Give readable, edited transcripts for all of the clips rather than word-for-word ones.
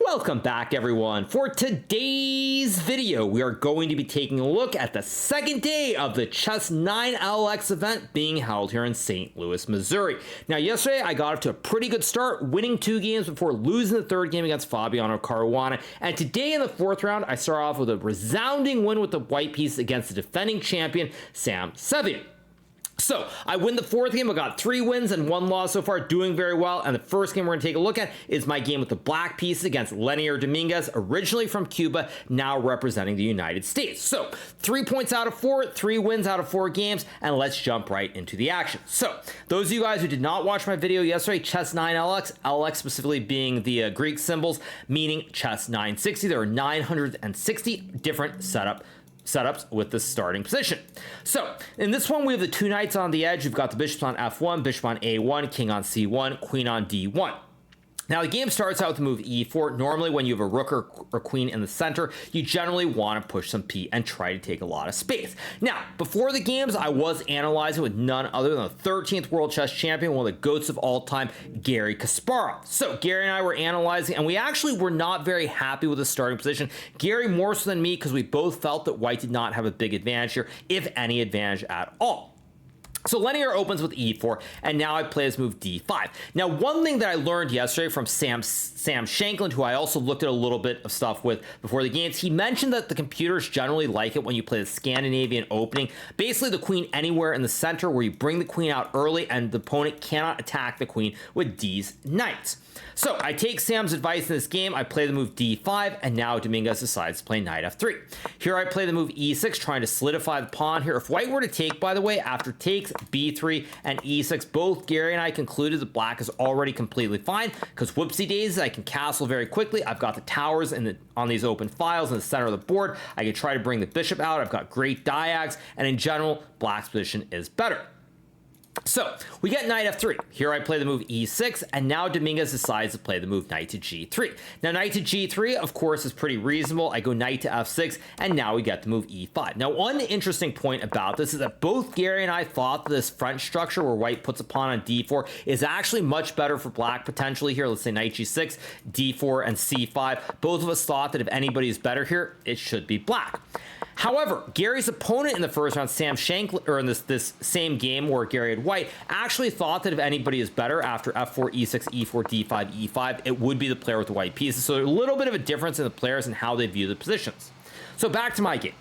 Welcome back, everyone. For today's video, we are going to be taking a look at the second day of the Chess 9 LX event being held here in St. Louis, Missouri. Now, yesterday, I got off to a pretty good start, winning 2 games before losing the third game against Fabiano Caruana. And today in the 4th round, I start off with a resounding win with the white piece against the defending champion, Sam Sevian. So, I win the 4th game. I got 3 wins and 1 loss so far, doing very well. And the first game we're going to take a look at is my game with the black piece against Lenier Dominguez, originally from Cuba, now representing the United States. So, 3 points out of 4, 3 wins out of 4 games, and let's jump right into the action. So, those of you guys who did not watch my video yesterday, Chess 9 LX, LX specifically being the Greek symbols, meaning Chess 960. There are 960 different setups with the starting position. So in this one, we have the 2 knights on the edge. We've got the bishops on f1, bishop on a1, king on c1, queen on d1. Now, the game starts out with the move e4. Normally, when you have a rook or queen in the center, you generally want to push some p and try to take a lot of space. Now, before the games, I was analyzing with none other than the 13th world chess champion, one of the GOATs of all time, Garry Kasparov. So, Garry and I were analyzing, and we actually were not very happy with the starting position. Garry more so than me, because we both felt that white did not have a big advantage here, if any advantage at all. So Lenier opens with e4, and now I play this move d5. Now, one thing that I learned yesterday from Sam Shankland, who I also looked at a little bit of stuff with before the games, he mentioned that the computers generally like it when you play the Scandinavian opening, basically the queen anywhere in the center where you bring the queen out early and the opponent cannot attack the queen with these knights. So I take Sam's advice in this game, I play the move d5, and now Dominguez decides to play knight f3. Here I play the move e6, trying to solidify the pawn here. If white were to take, by the way, after takes, b3 and e6, both Garry and I concluded that black is already completely fine, because whoopsie daisies, I can castle very quickly. I've got the towers on these open files in the center of the board. I can try to bring the bishop out. I've got great diags, and in general, black's position is better. So, we get knight f3. Here I play the move e6, and now Dominguez decides to play the move knight to g3. Now, knight to g3, of course, is pretty reasonable. I go knight to f6, and now we get the move e5. Now, one interesting point about this is that both Garry and I thought that this French structure where white puts a pawn on d4 is actually much better for black potentially here. Let's say knight g6, d4, and c5. Both of us thought that if anybody is better here, it should be black. However, Garry's opponent in the first round, Sam Shankland, or in this same game where Garry had white, actually thought that if anybody is better after f4, e6, e4, d5, e5, it would be the player with the white pieces. So there's a little bit of a difference in the players and how they view the positions. So back to my game.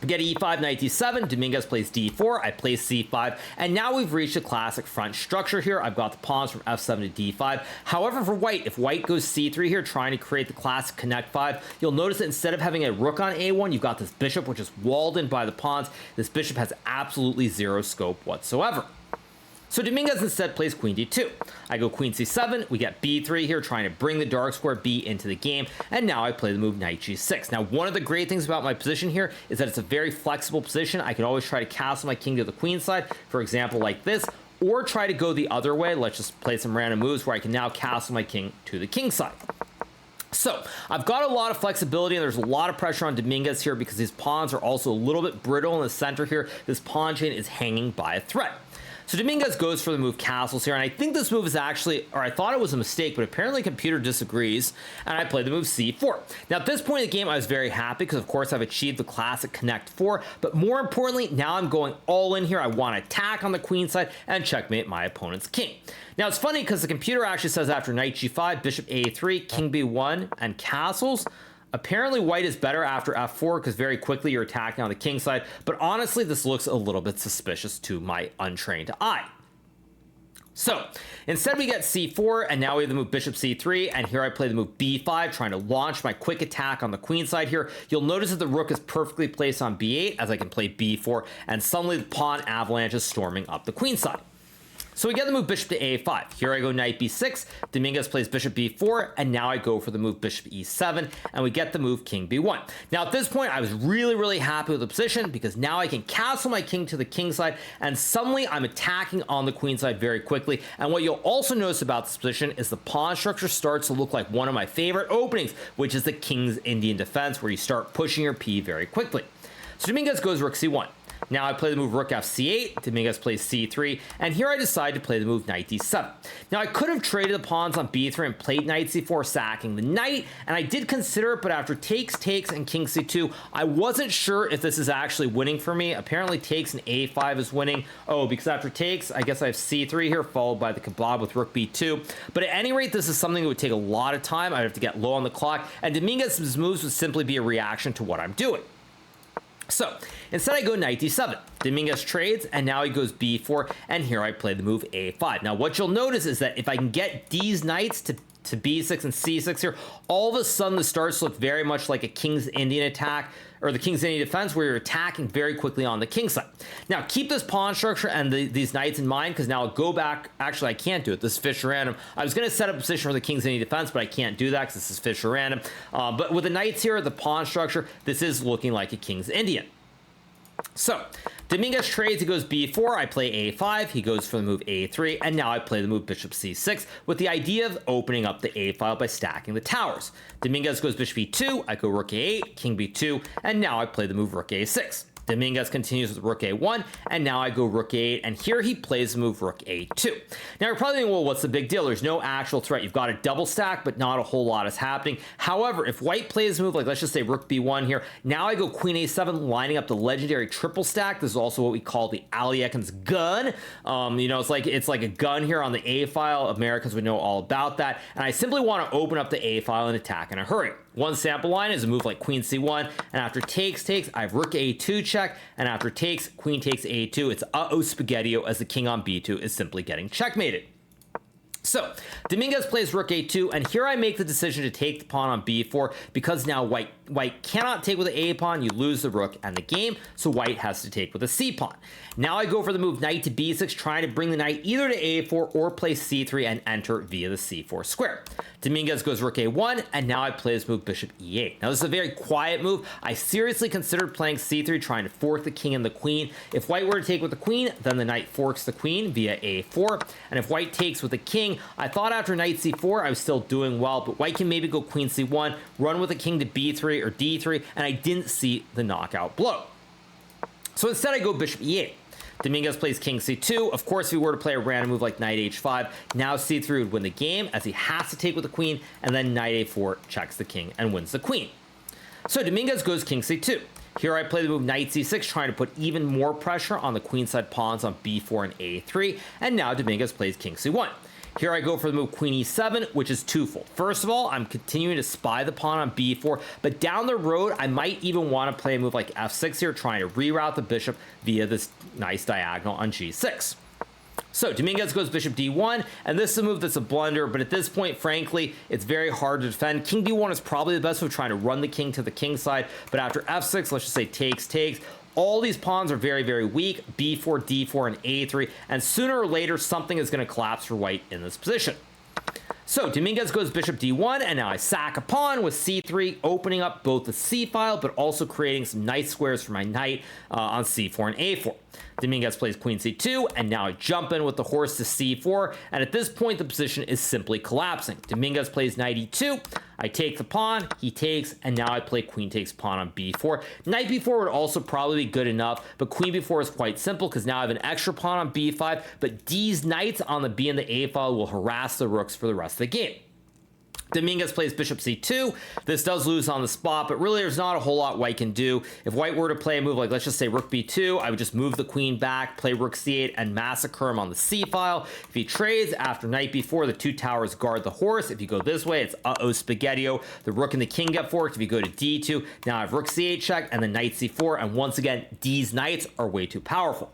We get e5, knight d7, Dominguez plays d4, I play c5, and now we've reached a classic French structure here. I've got the pawns from f7 to d5. However, for white, if white goes c3 here, trying to create the classic connect 5, you'll notice that instead of having a rook on a1, you've got this bishop, which is walled in by the pawns. This bishop has absolutely zero scope whatsoever. So Dominguez instead plays queen d2. I go queen c7, we get b3 here, trying to bring the dark square b into the game, and now I play the move knight g6. Now, one of the great things about my position here is that it's a very flexible position. I can always try to castle my king to the queen side, for example, like this, or try to go the other way. Let's just play some random moves where I can now castle my king to the king side. So, I've got a lot of flexibility, and there's a lot of pressure on Dominguez here because his pawns are also a little bit brittle in the center here. This pawn chain is hanging by a thread. So Dominguez goes for the move castles here, and I think this move is actually, or I thought it was a mistake, but apparently the computer disagrees, and I play the move c4. Now, at this point in the game, I was very happy because, of course, I've achieved the classic connect 4, but more importantly, now I'm going all in here. I want to attack on the queen side and checkmate my opponent's king. Now, it's funny because the computer actually says after knight g5, bishop a3, king b1, and castles. Apparently, white is better after f4 because very quickly you're attacking on the king side, but honestly, this looks a little bit suspicious to my untrained eye. So, instead we get c4, and now we have the move bishop c3, and here I play the move b5, trying to launch my quick attack on the queen side here. You'll notice that the rook is perfectly placed on b8, as I can play b4, and suddenly the pawn avalanche is storming up the queen side. So we get the move bishop to a5. Here I go knight b6, Dominguez plays bishop b4, and now I go for the move bishop e7, and we get the move king b1. Now at this point, I was really happy with the position because now I can castle my king to the king side, and suddenly I'm attacking on the queen side very quickly. And what you'll also notice about this position is the pawn structure starts to look like one of my favorite openings, which is the king's Indian defense, where you start pushing your p very quickly. So Dominguez goes rook c1. Now I play the move rook f8, Dominguez plays c3, and here I decide to play the move knight d7. Now I could have traded the pawns on b3 and played knight c4, sacking the knight, and I did consider it, but after takes, and king c2, I wasn't sure if this is actually winning for me. Apparently takes and a5 is winning. Oh, because after takes, I guess I have c3 here, followed by the kebab with rook b2. But at any rate, this is something that would take a lot of time. I'd have to get low on the clock, and Dominguez's moves would simply be a reaction to what I'm doing. So instead I go knight d7. Dominguez trades, and now he goes b4, and here I play the move a5. Now what you'll notice is that if I can get these knights to b6 and c6 here, all of a sudden this starts to look very much like a King's Indian attack, or the King's Indian defense, where you're attacking very quickly on the king side. Now keep this pawn structure and these knights in mind, because now I'll go back. Actually, I can't do it. This is Fisher random. I was going to set up a position for the King's Indian defense, but I can't do that because this is Fisher random. But with the knights here, the pawn structure, this is looking like a King's Indian. So Dominguez trades, he goes b4, I play a5, he goes for the move a3, and now I play the move bishop c6 with the idea of opening up the a file by stacking the towers. Dominguez goes bishop e2, I go rook a8, king b2, and now I play the move rook a6. Dominguez continues with rook a1, and now I go rook a8, and here he plays the move rook a2. Now you're probably thinking, well, what's the big deal? There's no actual threat. You've got a double stack, but not a whole lot is happening. However, if white plays a move like, let's just say rook b1 here, now I go queen a7, lining up the legendary triple stack. This is also what we call the Aliekan's gun. You know, it's like a gun here on the a file. Americans would know all about that. And I simply want to open up the a file and attack in a hurry. One sample line is a move like queen c1, and after takes, I have rook a2 check, and after takes, queen takes a2. It's uh-oh spaghetti-o, as the king on b2 is simply getting checkmated. So Dominguez plays rook a2, and here I make the decision to take the pawn on b4, because now white cannot take with the a pawn. You lose the rook and the game, so white has to take with the c pawn. Now I go for the move knight to b6, trying to bring the knight either to a4 or play c3 and enter via the c4 square. Dominguez goes rook a1, and now I play this move bishop e8. Now this is a very quiet move. I seriously considered playing c3, trying to fork the king and the queen. If white were to take with the queen, then the knight forks the queen via a4, and if white takes with the king, I thought after knight c4 I was still doing well, but white can maybe go queen c1, run with the king to b3 or d3, and I didn't see the knockout blow. So instead I go bishop e8. Dominguez plays king c2. Of course, if he were to play a random move like knight h5, now c3 would win the game, as he has to take with the queen, and then knight a4 checks the king and wins the queen. So Dominguez goes king c2. Here I play the move knight c6, trying to put even more pressure on the queenside pawns on b4 and a3, and now Dominguez plays king c1. Here I go for the move queen e7, which is twofold. First of all, I'm continuing to spy the pawn on b4, but down the road, I might even want to play a move like f6 here, trying to reroute the bishop via this nice diagonal on g6. So Dominguez goes bishop d1, and this is a move that's a blunder, but at this point, frankly, it's very hard to defend. King d1 is probably the best move, trying to run the king to the king side, but after f6, let's just say takes, all these pawns are very, very weak, b4, d4, and a3, and sooner or later, something is going to collapse for white in this position. So Dominguez goes bishop d1, and now I sack a pawn with c3, opening up both the c file, but also creating some nice squares for my knight on c4 and a4. Dominguez plays queen c2, and now I jump in with the horse to c4, and at this point the position is simply collapsing. Dominguez plays knight e2, I take the pawn, he takes, and now I play queen takes pawn on b4. Knight b4 would also probably be good enough, but queen b4 is quite simple, because now I have an extra pawn on b5, but these knights on the b and the a file will harass the rooks for the rest of the game. Dominguez plays bishop c2. This does lose on the spot, but really there's not a whole lot white can do. If white were to play a move like, let's just say rook b2, I would just move the queen back, play rook c8, and massacre him on the c file. If he trades after knight b4, the two towers guard the horse. If you go this way, it's uh-oh spaghetti-o. The rook and the king get forked. If you go to d2, now I have rook c8 check, and then knight c4, and once again, these knights are way too powerful.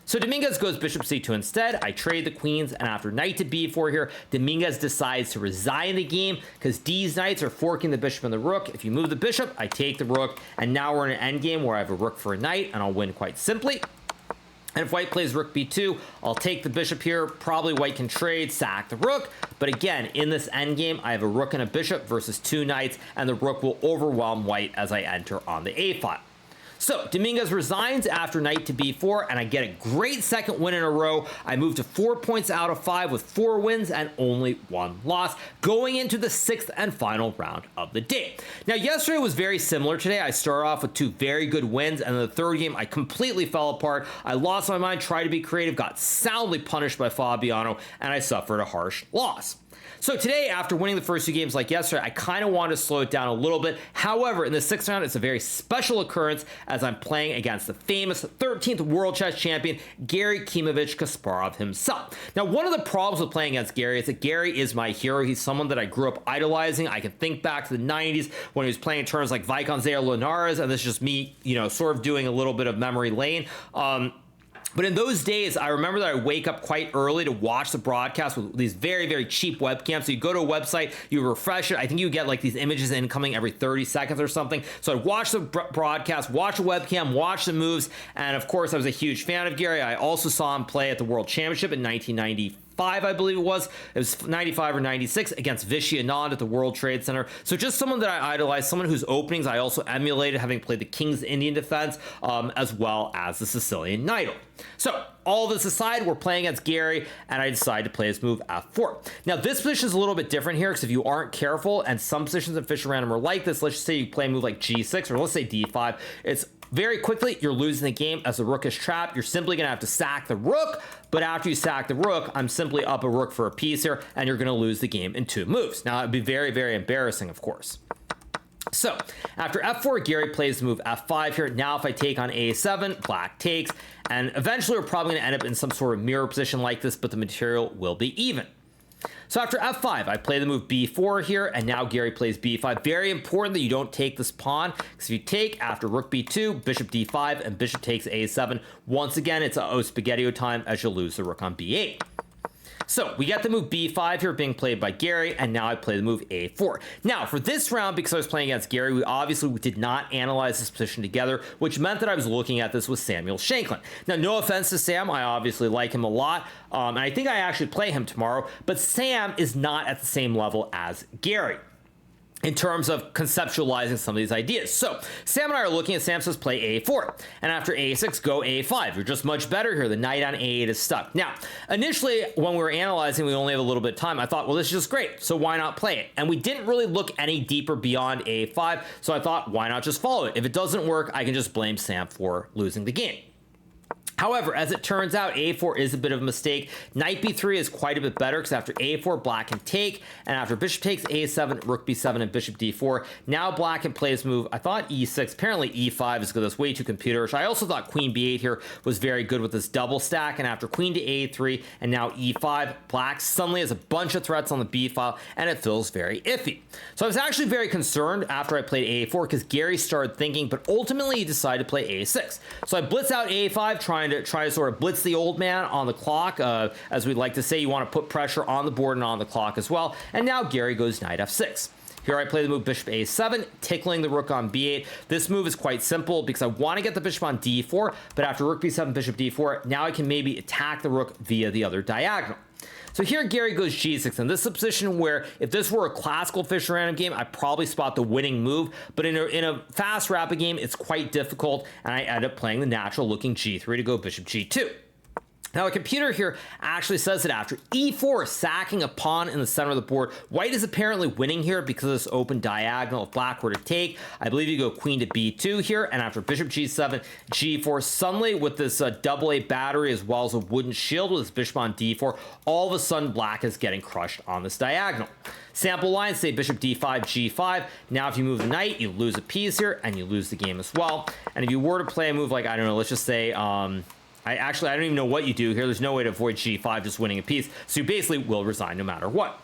So Dominguez goes bishop c2 instead. I trade the queens, and after knight to b4 here, Dominguez decides to resign the game, because these knights are forking the bishop and the rook. If you move the bishop, I take the rook, and now we're in an endgame where I have a rook for a knight, and I'll win quite simply. And if white plays rook b2, I'll take the bishop here. Probably white can trade, sack the rook. But again, in this endgame, I have a rook and a bishop versus two knights, and the rook will overwhelm white as I enter on the a file. So Dominguez resigns after knight to b4, and I get a great second win in a row. I move to 4 points out of 5 with 4 wins and only 1 loss, going into the 6th and final round of the day. Now, yesterday was very similar today. I started off with 2 very good wins, and in the third game, I completely fell apart. I lost my mind, tried to be creative, got soundly punished by Fabiano, and I suffered a harsh loss. So today, after winning the first 2 games like yesterday, I kind of wanted to slow it down a little bit. However, in the 6th round, it's a very special occurrence as I'm playing against the famous 13th World Chess Champion, Garry Kasparov himself. Now, one of the problems with playing against Garry is that Garry is my hero. He's someone that I grew up idolizing. I can think back to the 90s when he was playing tournaments like Viconzeo Linares, and this is just me, sort of doing a little bit of memory lane. But in those days, I remember that I wake up quite early to watch the broadcast with these very, very cheap webcams. So you go to a website, you refresh it. I think you get like these images incoming every 30 seconds or something. So I'd watch the broadcast, watch a webcam, watch the moves. And of course, I was a huge fan of Garry. I also saw him play at the World Championship in 1995. I believe it was 95 or 96 against Vichy Anand at the World Trade Center. So just someone that I idolized, someone whose openings I also emulated, having played the King's Indian Defense, as well as the Sicilian Knight. So all this aside, we're playing against Garry, and I decided to play his move f4. Now, this position is a little bit different here, because if you aren't careful, and some positions in Fischer Random are like this, let's just say you play a move like g6, or let's say d5, it's very quickly, you're losing the game as the rook is trapped. You're simply going to have to sack the rook, but after you sack the rook, I'm simply up a rook for a piece here, and you're going to lose the game in 2 moves. Now, it'd be very, very embarrassing, of course. So, after f4, Garry plays the move f5 here. Now, if I take on a7, black takes, and eventually we're probably going to end up in some sort of mirror position like this, but the material will be even. So after f5, I play the move b4 here, and now Garry plays b5. Very important that you don't take this pawn, because if you take after rook b2, bishop d5, and bishop takes a7, once again, it's a spaghetti time as you'll lose the rook on b8. So we get the move b5 here being played by Garry, and now I play the move a4. Now, for this round, because I was playing against Garry, we obviously did not analyze this position together, which meant that I was looking at this with Samuel Shanklin. Now, no offense to Sam, I obviously like him a lot, and I think I actually play him tomorrow, but Sam is not at the same level as Garry in terms of conceptualizing some of these ideas. So Sam and I are looking at Sam says play a4, and after a6, go a5. You're just much better here. The knight on a8 is stuck. Now, initially, when we were analyzing, we only have a little bit of time. I thought, well, this is just great, so why not play it? And we didn't really look any deeper beyond a5, so I thought, why not just follow it? If it doesn't work, I can just blame Sam for losing the game. However, as it turns out, a4 is a bit of a mistake. Knight b3 is quite a bit better, because after a4, black can take, and after bishop takes a7, rook b7, and bishop d4, now black can play his move. I thought e6, apparently e5 is good. That's way too computerish. I also thought queen b8 here was very good with this double stack, and after queen to a3, and now e5, black suddenly has a bunch of threats on the b file, and it feels very iffy. So I was actually very concerned after I played a4, because Garry started thinking, but ultimately he decided to play a6. So I blitz out a5, trying to sort of blitz the old man on the clock. As we'd like to say, you want to put pressure on the board and on the clock as well. And now Garry goes knight f6. Here I play the move bishop a7, tickling the rook on b8. This move is quite simple because I want to get the bishop on d4, but after rook b7, bishop d4, now I can maybe attack the rook via the other diagonal. So here Garry goes g6, and this is a position where if this were a classical Fischer Random game, I'd probably spot the winning move, but in a fast rapid game, it's quite difficult, and I end up playing the natural looking g3 to go bishop g2. Now, the computer here actually says that after e4, sacking a pawn in the center of the board, white is apparently winning here because of this open diagonal. If black were to take, I believe you go queen to b2 here, and after bishop g7, g4, suddenly with this AA battery as well as a wooden shield with this bishop on d4, all of a sudden black is getting crushed on this diagonal. Sample lines say bishop d5, g5. Now if you move the knight, you lose a piece here, and you lose the game as well. And if you were to play a move like, I don't know, let's just say, I don't even know what you do here. There's no way to avoid g5 just winning a piece. So you basically will resign no matter what.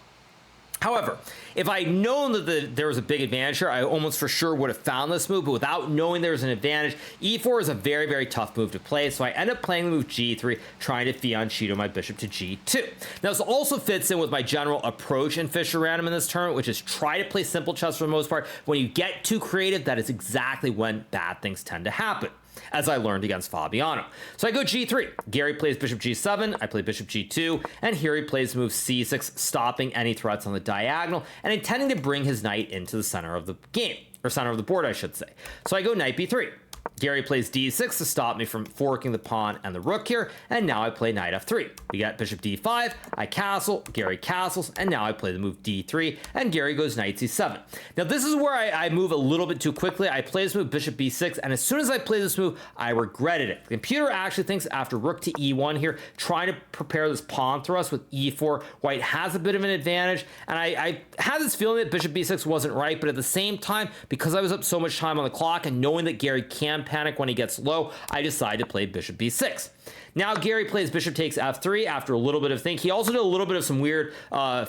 However, if I'd known that there was a big advantage here, I almost for sure would have found this move, but without knowing there was an advantage, e4 is a very, very tough move to play, so I end up playing the move g3, trying to fianchetto my bishop to g2. Now, this also fits in with my general approach in Fischer Random in this tournament, which is try to play simple chess for the most part. When you get too creative, that is exactly when bad things tend to happen, as I learned against Fabiano. So I go g3. Garry plays bishop g7, I play bishop g2, and here he plays move c6, stopping any threats on the diagonal, and intending to bring his knight into the center of the game, or center of the board, I should say. So I go knight b3. Gary plays d6 to stop me from forking the pawn and the rook here, and now I play knight f3. We got bishop d5, I castle, Gary castles, and now I play the move d3, and Gary goes knight c7. Now this is where I move a little bit too quickly. I play this move bishop b6, and as soon as I play this move, I regretted it. The computer actually thinks after rook to e1 here, trying to prepare this pawn thrust with e4, white has a bit of an advantage, and I had this feeling that bishop b6 wasn't right, but at the same time, because I was up so much time on the clock and knowing that Gary can panic when he gets low, I decided to play bishop b6. Now Gary plays bishop takes f3 after a little bit of thinking. He also did a little bit of some weird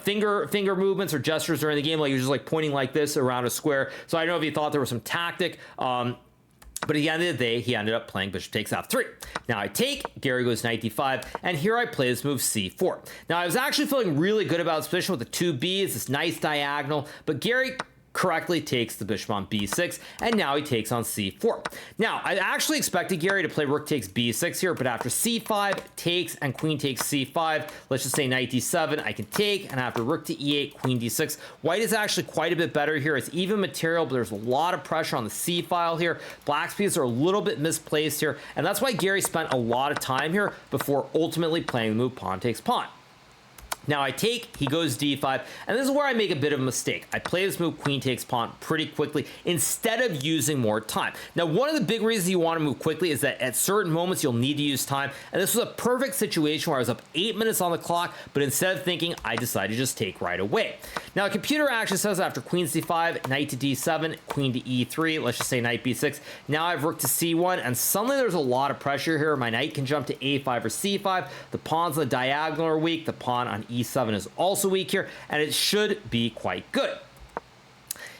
finger movements or gestures during the game, like he was just like pointing like this around a square. So I don't know if he thought there was some tactic. But at the end of the day, he ended up playing bishop takes f3. Now I take, Gary goes knight d5, and here I play this move c4. Now I was actually feeling really good about this position with the two Bs, this nice diagonal, but Gary correctly takes the bishop on b6, and now he takes on c4. Now, I actually expected Gary to play rook takes b6 here, but after c5 takes and queen takes c5, let's just say knight d7, I can take, and after rook to e8, queen d6, white is actually quite a bit better here. It's even material, but there's a lot of pressure on the c file here. Black's pieces are a little bit misplaced here, and that's why Gary spent a lot of time here before ultimately playing the move pawn takes pawn. Now I take, he goes d5, and this is where I make a bit of a mistake. I play this move queen takes pawn pretty quickly instead of using more time. Now one of the big reasons you want to move quickly is that at certain moments you'll need to use time, and this was a perfect situation where I was up 8 minutes on the clock, but instead of thinking, I decided to just take right away. Now the computer actually says after queen c5, knight to d7, queen to e3, let's just say knight b6, now I have rook to c1, and suddenly there's a lot of pressure here. My knight can jump to a5 or c5, the pawns on the diagonal are weak, the pawn on e7 is also weak here, and it should be quite good.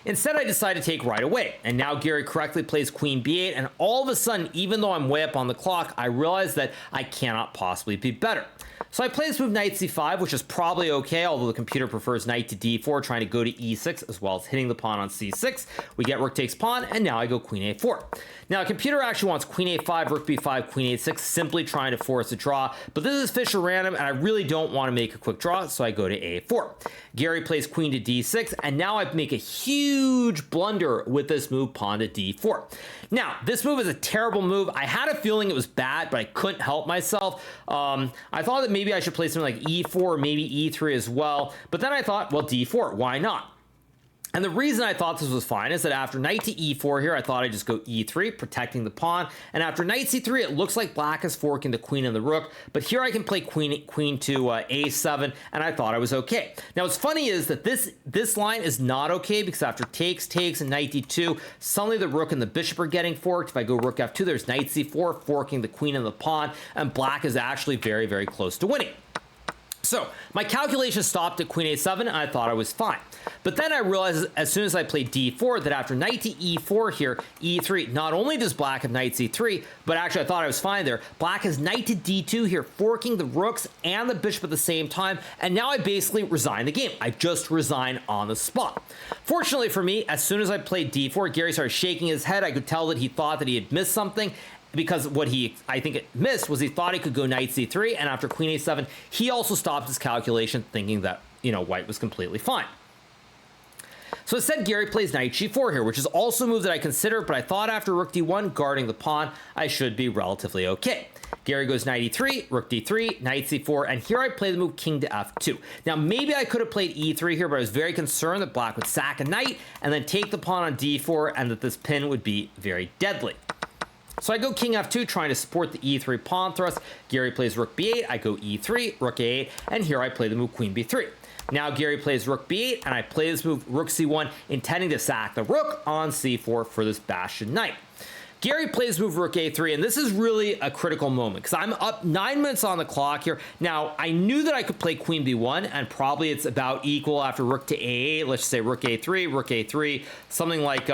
Instead, I decide to take right away, and now Gary correctly plays queen b8, and all of a sudden, even though I'm way up on the clock, I realize that I cannot possibly be better. So I play this move knight c5, which is probably okay, although the computer prefers knight to d4, trying to go to e6, as well as hitting the pawn on c6. We get rook takes pawn, and now I go queen a4. Now, the computer actually wants queen a5, rook b5, queen a6, simply trying to force a draw, but this is Fisher random, and I really don't want to make a quick draw, so I go to a4. Gary plays queen to d6, and now I make a huge blunder with this move, pawn to d4. Now, this move is a terrible move. I had a feeling it was bad, but I couldn't help myself. I thought that maybe I should play something like e4, or maybe e3 as well, but then I thought, well, d4, why not? And the reason I thought this was fine is that after knight to e4 here, I thought I'd just go e3, protecting the pawn. And after knight c3, it looks like black is forking the queen and the rook. But here I can play queen to a7, and I thought I was okay. Now, what's funny is that this line is not okay, because after takes, and knight d2, suddenly the rook and the bishop are getting forked. If I go rook f2, there's knight c4, forking the queen and the pawn, and black is actually very, very close to winning. So my calculation stopped at queen a7, and I thought I was fine. But then I realized as soon as I played d4 that after knight to e4 here, e3, not only does black have knight c3, but actually I thought I was fine there. Black has knight to d2 here, forking the rooks and the bishop at the same time, and now I basically resign the game. I just resign on the spot. Fortunately for me, as soon as I played d4, Gary started shaking his head. I could tell that he thought that he had missed something, because what I think it missed was he thought he could go knight c3, and after queen a7, he also stopped his calculation thinking that, white was completely fine. So instead, Gary plays knight g4 here, which is also a move that I consider, but I thought after rook d1, guarding the pawn, I should be relatively okay. Gary goes knight e3, rook d3, knight c4, and here I play the move king to f2. Now, maybe I could have played e3 here, but I was very concerned that black would sack a knight and then take the pawn on d4, and that this pin would be very deadly. So I go king f2, trying to support the e3 pawn thrust. Gary plays rook b8, I go e3, rook a8, and here I play the move queen b3. Now Gary plays rook b8, and I play this move rook c1, intending to sack the rook on c4 for this bastion knight. Gary plays move rook a3, and this is really a critical moment, because I'm up 9 minutes on the clock here. Now, I knew that I could play queen b1, and probably it's about equal after rook to a8. Let's just say rook a3, something like...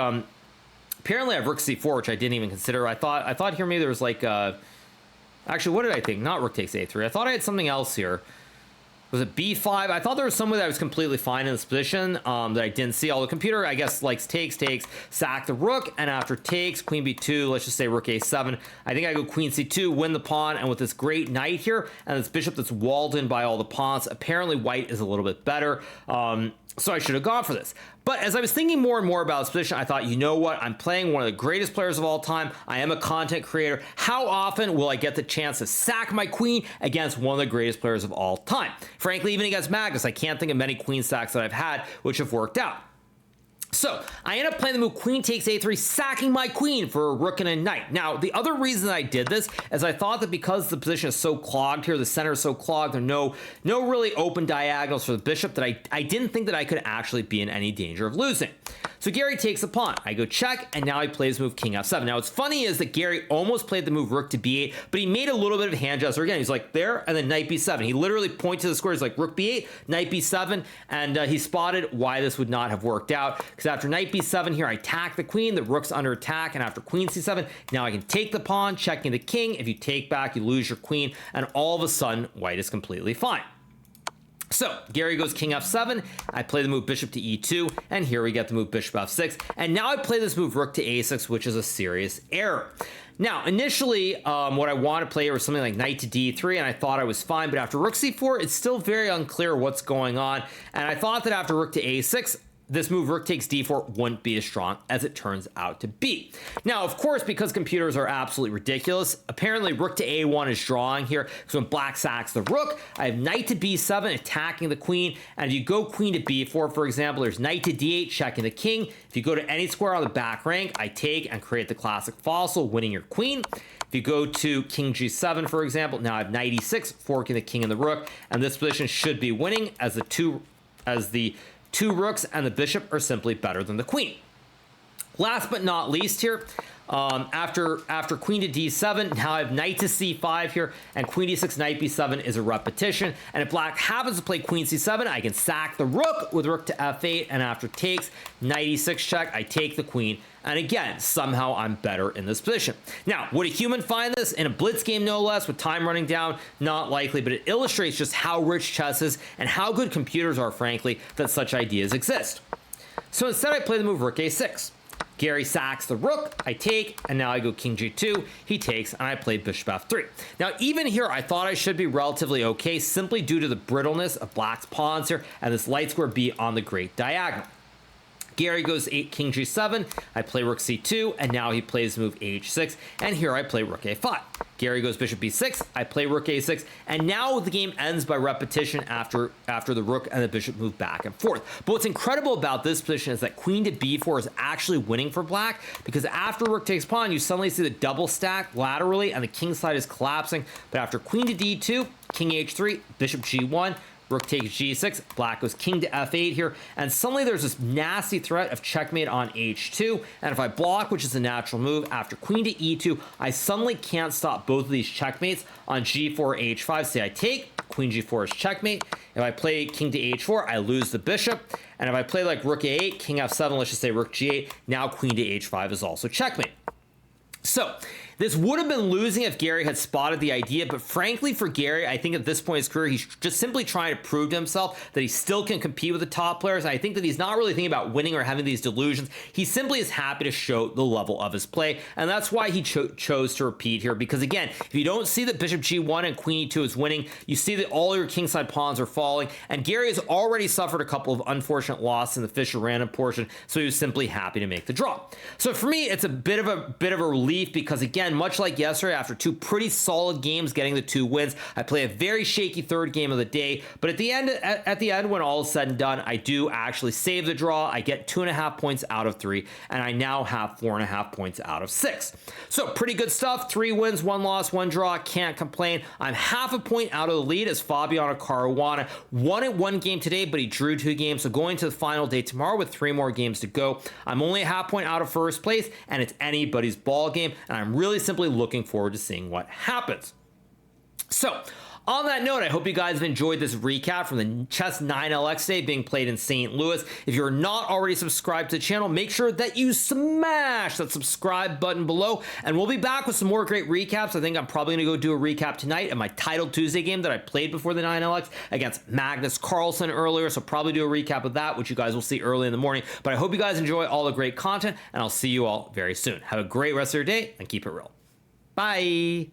Apparently I have rook c4, which I didn't even consider. I thought here maybe there was like, actually, what did I think? Not rook takes a3. I thought I had something else here. Was it b5? I thought there was somewhere that was completely fine in this position that I didn't see. Although the computer, I guess, likes takes, sack the rook, and after takes, queen b2, let's just say rook a7. I think I go queen c2, win the pawn, and with this great knight here, and this bishop that's walled in by all the pawns, apparently white is a little bit better. So I should have gone for this. But as I was thinking more and more about this position, I thought, you know what? I'm playing one of the greatest players of all time. I am a content creator. How often will I get the chance to sack my queen against one of the greatest players of all time? Frankly, even against Magnus, I can't think of many queen sacks that I've had which have worked out. So I end up playing the move queen takes a3, sacking my queen for a rook and a knight. Now, the other reason that I did this is I thought that because the position is so clogged here, the center is so clogged, there are no really open diagonals for the bishop, that I didn't think that I could actually be in any danger of losing. So Garry takes a pawn. I go check, and now he plays the move king f7. Now, what's funny is that Garry almost played the move rook to b8, but he made a little bit of hand gesture again. He's like there, and then knight b7. He literally points to the square. He's like rook b8, knight b7, and he spotted why this would not have worked out, because after knight b7 here, I attack the queen, the rook's under attack, and after queen c7, now I can take the pawn, checking the king. If you take back, you lose your queen, and all of a sudden, white is completely fine. So Garry goes king f7, I play the move bishop to e2, and here we get the move bishop f6, and now I play this move rook to a6, which is a serious error. Now, initially, what I want to play here was something like knight to d3, and I thought I was fine, but after rook c4, it's still very unclear what's going on, and I thought that after rook to a6, this move rook takes d4 wouldn't be as strong as it turns out to be. Now, of course, because computers are absolutely ridiculous, apparently rook to a1 is drawing here, so when black sacks the rook, I have knight to b7 attacking the queen, and if you go queen to b4, for example, there's knight to d8 checking the king. If you go to any square on the back rank, I take and create the classic fossil, winning your queen. If you go to king g7, for example, now I have knight e6, forking the king and the rook, and this position should be winning as the two rooks and the bishop are simply better than the queen. Last but not least here, after queen to d7, now I have knight to c5 here, and queen d6, knight b7 is a repetition. And if black happens to play queen c7, I can sack the rook with rook to f8, and after takes, knight e6 check, I take the queen. And again, somehow I'm better in this position. Now, would a human find this in a blitz game, no less, with time running down? Not likely, but it illustrates just how rich chess is and how good computers are, frankly, that such ideas exist. So instead, I play the move rook a6. Garry sacks the rook, I take, and now I go king g2, he takes, and I play bishop f3. Now, even here, I thought I should be relatively okay, simply due to the brittleness of black's pawns here, and this light square b on the great diagonal. Garry goes king g7, I play rook c2, and now he plays the move h6, and here I play rook a5. Garry goes bishop b6, I play rook a6, and now the game ends by repetition after the rook and the bishop move back and forth. But what's incredible about this position is that queen to b4 is actually winning for black, because after rook takes pawn, you suddenly see the double stack laterally, and the king side is collapsing. But after queen to d2, king h3, bishop g1, rook takes g6, black goes king to f8 here, and suddenly there's this nasty threat of checkmate on h2, and if I block, which is a natural move, after queen to e2, I suddenly can't stop both of these checkmates on g4, h5. Say I take, queen g4 is checkmate. If I play king to h4, I lose the bishop, and if I play like rook a8, king f7, let's just say rook g8, now queen to h5 is also checkmate. So this would have been losing if Garry had spotted the idea, but frankly for Garry, I think at this point in his career, he's just simply trying to prove to himself that he still can compete with the top players, and I think that he's not really thinking about winning or having these delusions. He simply is happy to show the level of his play, and that's why he chose to repeat here, because again, if you don't see that bishop g1 and queen e2 is winning, you see that all your kingside pawns are falling, and Garry has already suffered a couple of unfortunate losses in the Fischer random portion, so he was simply happy to make the draw. So for me, it's a bit of a relief, because again, much like yesterday, after two pretty solid games getting the 2 wins, I play a very shaky third game of the day, but at the end, when all is said and done, I do actually save the draw. I get 2.5 points out of 3, and I now have 4.5 points out of 6. So pretty good stuff. 3 wins, 1 loss, 1 draw. Can't complain. I'm half a point out of the lead as Fabiano Caruana won at 1 game today, but he drew 2 games. So going to the final day tomorrow with 3 more games to go, I'm only a half point out of first place, and it's anybody's ball game, and I'm really simply looking forward to seeing what happens. So, on that note, I hope you guys have enjoyed this recap from the Chess 9LX day being played in St. Louis. If you're not already subscribed to the channel, make sure that you smash that subscribe button below, and we'll be back with some more great recaps. I think I'm probably going to go do a recap tonight of my Titled Tuesday game that I played before the 9LX against Magnus Carlsen earlier, so probably do a recap of that, which you guys will see early in the morning. But I hope you guys enjoy all the great content, and I'll see you all very soon. Have a great rest of your day, and keep it real. Bye!